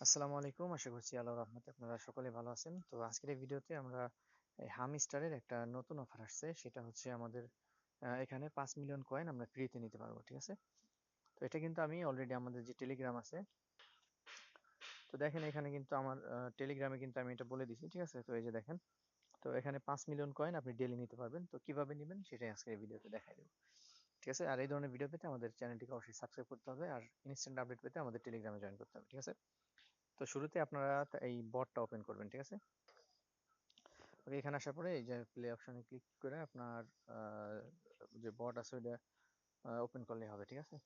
আসসালামু আলাইকুম। আশা করছি আল্লাহর রহমতে আপনারা সকলে ভালো আছেন। তো আজকের এই ভিডিওতে আমরা এই হামস্টারের একটা নতুন অফার আসছে। সেটা হচ্ছে আমাদের এখানে ৫ মিলিয়ন কয়েন আমরা ফ্রিতে নিতে পারবো। ঠিক আছে? তো এটা কিন্তু আমি অলরেডি আমাদের যে টেলিগ্রাম আছে, তো দেখেন এখানে কিন্তু আমার টেলিগ্রামে কিন্তু আমি এটা বলে দিছি। ঠিক আছে? তো এই যে দেখেন, তো এখানে ৫ মিলিয়ন কয়েন আপনি ডেইলি নিতে পারবেন। তো কিভাবে নিবেন সেটাই আজকের এই ভিডিওতে দেখাই দেব। ঠিক আছে? আর এই ধরনের ভিডিও পেতে আমাদের চ্যানেলটিকে অবশ্যই সাবস্ক্রাইব করতে হবে আর ইনস্ট্যান্ট আপডেট পেতে আমাদের টেলিগ্রামে জয়েন করতে হবে। ঠিক আছে? তো শুরুতে আপনারা এই বটটা ওপেন করবেন। ঠিক আছে? ওকে, এখানে আসার পরে এই যে প্লে অপশনে ক্লিক করে আপনার আহ, যে বট আছে ওইটা ওপেন করলেই হবে। ঠিক আছে?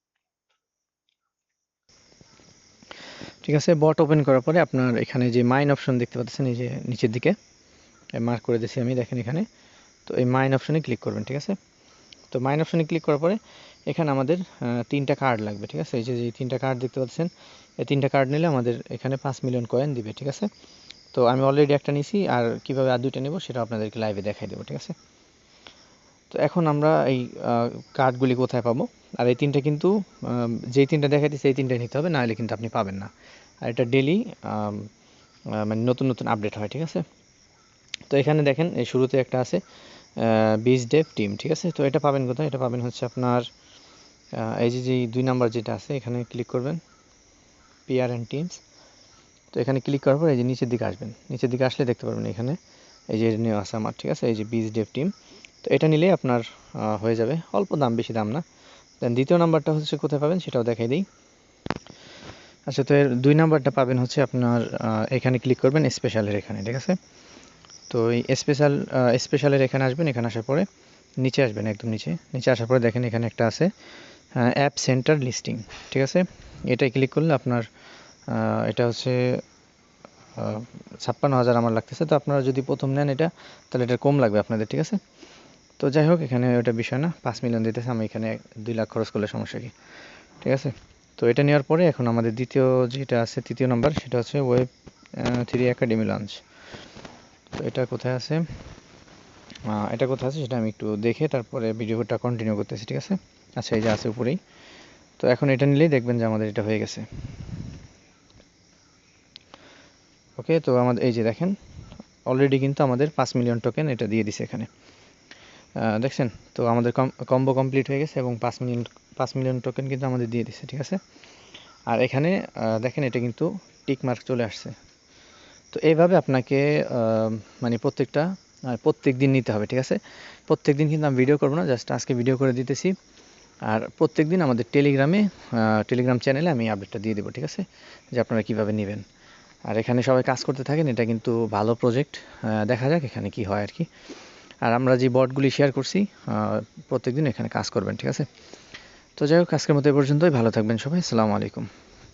ঠিক আছে, বট ওপেন করার পরে আপনার এখানে যে মাইন অপশন দেখতে পাচ্ছেন, এই যে নিচের দিকে মার্ক করে দিয়েছি আমি, দেখেন এখানে। তো এই মাইন অপশনে ক্লিক করবেন। ঠিক আছে? তো মাইন অপশনে ক্লিক করার পরে এখানে আমাদের তিনটা কার্ড লাগবে। ঠিক আছে? এই যে তিনটা কার্ড দেখতে পাচ্ছেন, এই তিনটা কার্ড নিলে আমাদের এখানে ৫ মিলিয়ন কয়েন দিবে। ঠিক আছে? তো আমি অলরেডি একটা নিছি, আর কিভাবে আর দুইটা নেব সেটা আপনাদেরকে লাইভে দেখাই দেবো। ঠিক আছে? তো এখন আমরা এই কার্ডগুলি কোথায় পাবো? আর এই তিনটা কিন্তু যেই তিনটা দেখাইতেছে এই তিনটাই নিতে হবে, না হলে কিন্তু আপনি পাবেন না। আর এটা ডেলি মানে নতুন নতুন আপডেট হয়। ঠিক আছে? তো এখানে দেখেন এই শুরুতে একটা আছে বিচ ডেভ টিম। ঠিক আছে? তো এটা পাবেন কোথায়? এটা পাবেন হচ্ছে আপনার এই যে ২ নাম্বার যেটা আছে এখানে ক্লিক করবেন, পিআর অ্যান্ড টিমস। তো এখানে ক্লিক করার পর এই যে নিচের দিকে আসবেন, নিচের দিকে আসলে দেখতে পারবেন এখানে এই যে নিউ আছে আমার। ঠিক আছে? এই যে বিচ ডেভ টিম। তো এটা নিলে আপনার হয়ে যাবে, অল্প দাম, বেশি দাম না। দেন দ্বিতীয় নাম্বারটা হচ্ছে কোথায় পাবেন সেটাও দেখাই দিই। আচ্ছা, তো এর ২ নাম্বারটা পাবেন হচ্ছে আপনার এখানে ক্লিক করবেন স্পেশালের এখানে। ঠিক আছে? তো এই স্পেশালের এখানে আসবেন, এখানে আসার পরে নিচে আসবেন, একদম নিচে নিচে আসার পরে দেখেন এখানে একটা আছে অ্যাপ সেন্টার লিস্টিং। ঠিক আছে? এটাই ক্লিক করলে আপনার এটা হচ্ছে ৫৬,০০০ আমার লাগতেছে। তো আপনারা যদি প্রথম নেন এটা, তাহলে এটা কম লাগবে আপনাদের। ঠিক আছে? তো যাই হোক, এখানে ওটা বিষয় না, ৫ মিলিয়ন দিতেছে, আমি এখানে ২ লাখ খরচ করলে সমস্যা কি? ঠিক আছে? তো এটা নেওয়ার পরে এখন আমাদের দ্বিতীয় যেটা আছে, তৃতীয় নাম্বার, সেটা হচ্ছে ওয়েব 3 একাডেমি লঞ্চ। তো এটা কোথায় আছে? এটা কোথায় আছে সেটা আমি একটু দেখে তারপরে ভিডিওটা কন্টিনিউ করতেছি। ঠিক আছে? আচ্ছা, এই যে আছে উপরেই। তো এখন এটা নিলেই দেখবেন যে আমাদের এটা হয়ে গেছে। ওকে, তো আমাদের এই যে দেখেন অলরেডি কিন্তু আমাদের ৫ মিলিয়ন টোকেন এটা দিয়ে দিছে এখানে। দেখছেন? তো আমাদের কম্বো কমপ্লিট হয়ে গেছে এবং ৫ মিলিয়ন টোকেন কিন্তু আমাদের দিয়ে দিছে। ঠিক আছে? আর এখানে দেখেন এটা কিন্তু টিক মার্ক চলে আসছে। তো এইভাবে আপনাকে মানে প্রত্যেক দিন নিতে হবে। ঠিক আছে? প্রত্যেক দিন কিন্তু আমি ভিডিও করব না, জাস্ট আজকে ভিডিও করে দিতেছি। আর প্রত্যেক দিন আমাদের টেলিগ্রাম চ্যানেলে আমি আপডেটটা দিয়ে দেবো। ঠিক আছে? যে আপনারা কীভাবে নেবেন। আর এখানে সবাই কাজ করতে থাকেন, এটা কিন্তু ভালো প্রজেক্ট। দেখা যাক এখানে কি হয় আর কি। আর আমরা যে বটগুলি শেয়ার করছি প্রত্যেকদিন এখানে কাজ করবেন। ঠিক আছে? তো যাই হোক, আজকের মতো এই পর্যন্তই। ভালো থাকবেন সবাই। আসসালামু আলাইকুম।